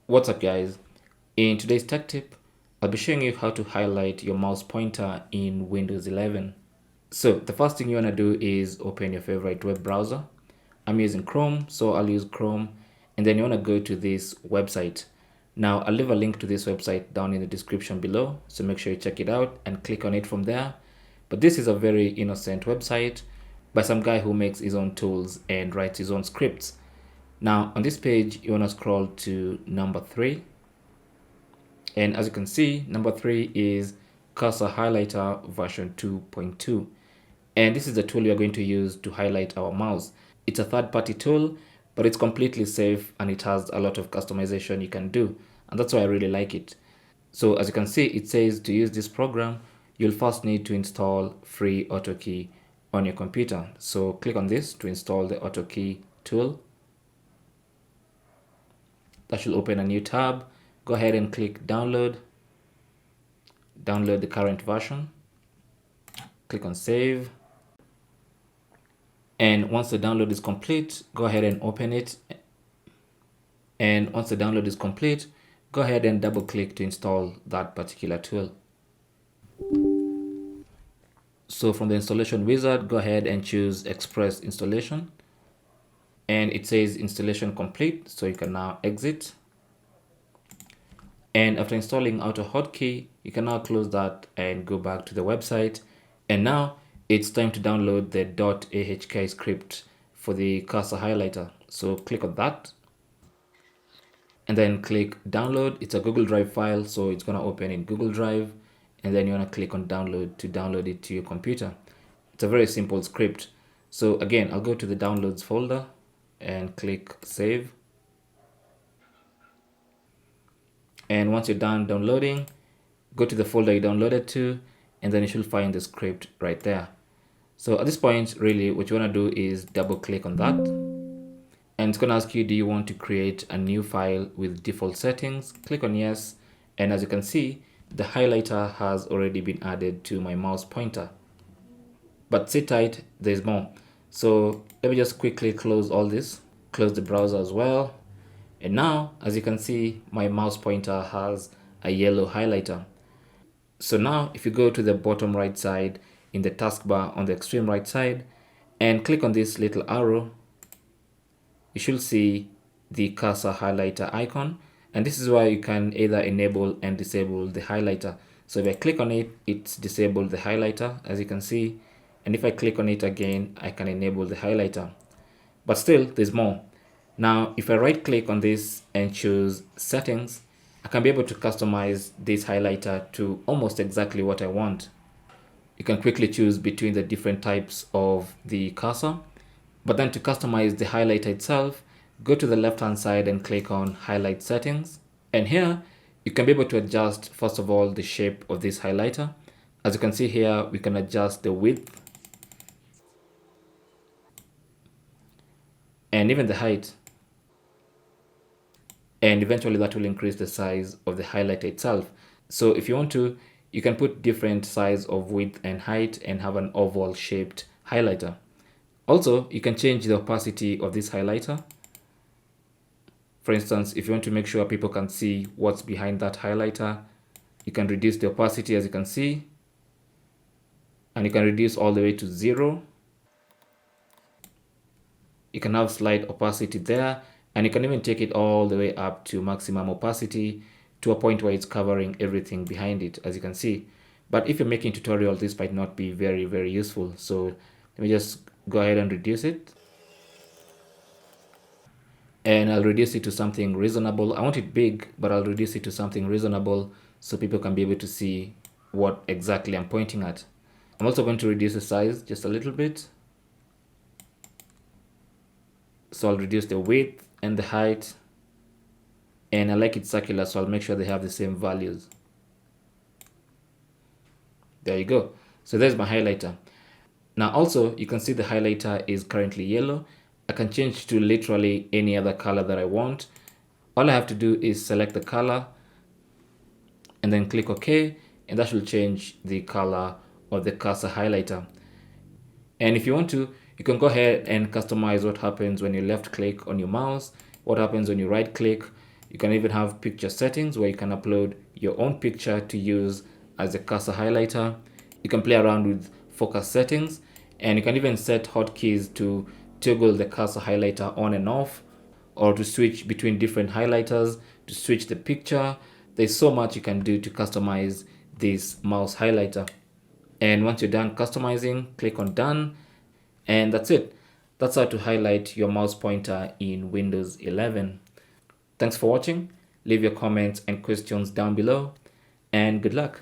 What's up guys? In today's tech tip, I'll be showing you how to highlight your mouse pointer in Windows 11. So the first thing you want to do is open your favorite web browser. I'm using Chrome, so I'll use Chrome, and then you want to go to this website. Now I'll leave a link to this website down in the description below, so make sure you check it out and click on it from there. But this is a very innocent website by some guy who makes his own tools and writes his own scripts. Now on this page, you want to scroll to number 3. And as you can see, number 3 is Cursor Highlighter version 2.2. And this is the tool we are going to use to highlight our mouse. It's a third-party tool, but it's completely safe and it has a lot of customization you can do. And that's why I really like it. So as you can see, it says to use this program, you'll first need to install free AutoHotKey on your computer. So click on this to install the AutoHotKey tool. That should open a new tab. Go ahead and click download. Download the current version. Click on save. And once the download is complete, go ahead and open it. And once the download is complete, go ahead and double click to install that particular tool. So from the installation wizard, go ahead and choose Express installation. And it says installation complete, so you can now exit. And after installing AutoHotKey, you can now close that and go back to the website. And now it's time to download the .ahk script for the cursor highlighter. So click on that and then click download. It's a Google Drive file, so it's going to open in Google Drive. And then you want to click on download to download it to your computer. It's a very simple script. So again, I'll go to the downloads folder and click save. And once you're done downloading, go to the folder you downloaded to, and then you should find the script right there. So at this point, really what you want to do is double click on that. And it's going to ask you, do you want to create a new file with default settings? Click on yes. And as you can see, the highlighter has already been added to my mouse pointer. But sit tight, there's more. So let me just quickly close all this, close the browser as well. And now, as you can see, my mouse pointer has a yellow highlighter. So now if you go to the bottom right side in the taskbar on the extreme right side and click on this little arrow, you should see the cursor highlighter icon. And this is where you can either enable and disable the highlighter. So if I click on it, it's disabled the highlighter, as you can see. And if I click on it again, I can enable the highlighter. But still, there's more. Now, if I right click on this and choose settings, I can be able to customize this highlighter to almost exactly what I want. You can quickly choose between the different types of the cursor. But then to customize the highlighter itself, go to the left hand side and click on highlight settings. And here you can be able to adjust, first of all, the shape of this highlighter. As you can see here, we can adjust the width and even the height. And eventually that will increase the size of the highlighter itself. So if you want to, you can put different size of width and height and have an oval shaped highlighter. Also, you can change the opacity of this highlighter. For instance, if you want to make sure people can see what's behind that highlighter, you can reduce the opacity, as you can see, and you can reduce all the way to 0. You can have slight opacity there, and you can even take it all the way up to maximum opacity to a point where it's covering everything behind it, as you can see. But if you're making tutorial, this might not be very, very useful. So let me just go ahead and reduce it. And I'll reduce it to something reasonable. I want it big, but I'll reduce it to something reasonable so people can be able to see what exactly I'm pointing at. I'm also going to reduce the size just a little bit. So I'll reduce the width and the height, and I like it circular, so I'll make sure they have the same values. There you go. So there's my highlighter. Now also, you can see the highlighter is currently yellow. I can change to literally any other color that I want. All I have to do is select the color and then click OK, and that will change the color of the cursor highlighter. And if you want to, you can go ahead and customize what happens when you left click on your mouse, what happens when you right click. You can even have picture settings where you can upload your own picture to use as a cursor highlighter. You can play around with focus settings, and you can even set hotkeys to toggle the cursor highlighter on and off, or to switch between different highlighters, to switch the picture. There's so much you can do to customize this mouse highlighter. And once you're done customizing, click on done, and that's it. That's how to highlight your mouse pointer in Windows 11. Thanks for watching. Leave your comments and questions down below, and good luck.